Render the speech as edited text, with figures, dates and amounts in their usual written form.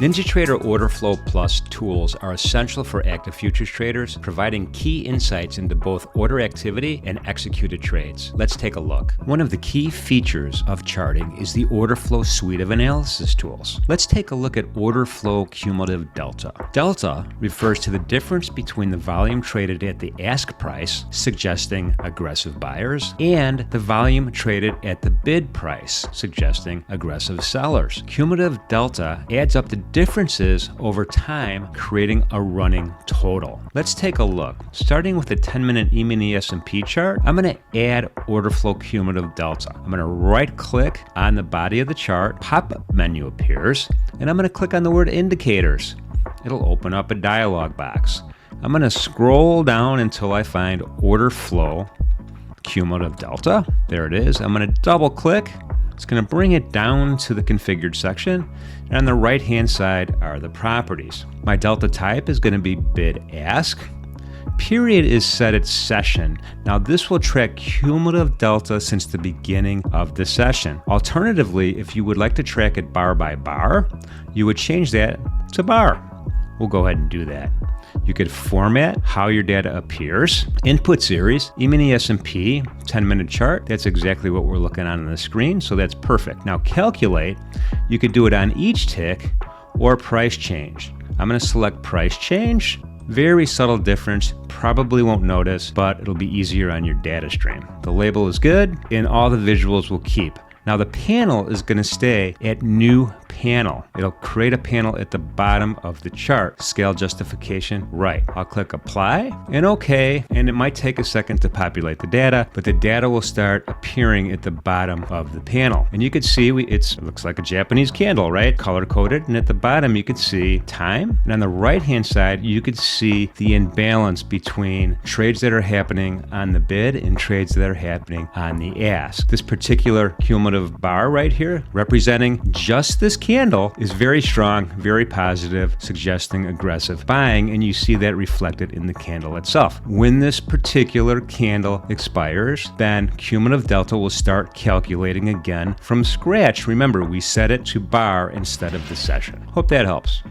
NinjaTrader Order Flow Plus tools are essential for active futures traders, providing key insights into both order activity and executed trades. Let's take a look. One of the key features of charting is the Order Flow suite of analysis tools. Let's take a look at Order Flow Cumulative Delta. Delta refers to the difference between the volume traded at the ask price, suggesting aggressive buyers, and the volume traded at the bid price, suggesting aggressive sellers. Cumulative delta adds up the differences over time, creating a running total. Let's take a look. Starting with the 10-minute E-mini S&P chart, I'm going to add Order Flow Cumulative Delta. I'm going to right-click on the body of the chart, pop-up menu appears, and I'm going to click on the word Indicators. It'll open up a dialog box. I'm going to scroll down until I find Order Flow Cumulative Delta. There it is. I'm going to double-click. It's going to bring it down to the configured section, and on the right hand side are the properties. My delta type is going to be bid ask. Period is set at session. Now this will track cumulative delta since the beginning of the session. Alternatively, if you would like to track it bar by bar, you would change that to bar. We'll go ahead and do that. You could format how your data appears. Input series, E-mini S&P, 10-minute chart. That's exactly what we're looking on the screen, so that's perfect. Now calculate, you could do it on each tick or price change. I'm going to select price change. Very subtle difference, probably won't notice, but it'll be easier on your data stream. The label is good, and all the visuals will keep. Now the panel is going to stay at new panel. It'll create a panel at the bottom of the chart. Scale justification, right. I'll click apply and OK, and it might take a second to populate the data, but the data will start appearing at the bottom of the panel. And you can see it looks like a Japanese candle, right? Color coded. And at the bottom you could see time. And on the right hand side you could see the imbalance between trades that are happening on the bid and trades that are happening on the ask. This particular cumulative bar right here representing just this candle is very strong, very positive, suggesting aggressive buying, and you see that reflected in the candle itself. When this particular candle expires, then cumulative delta will start calculating again from scratch. Remember, we set it to bar instead of the session. Hope that helps.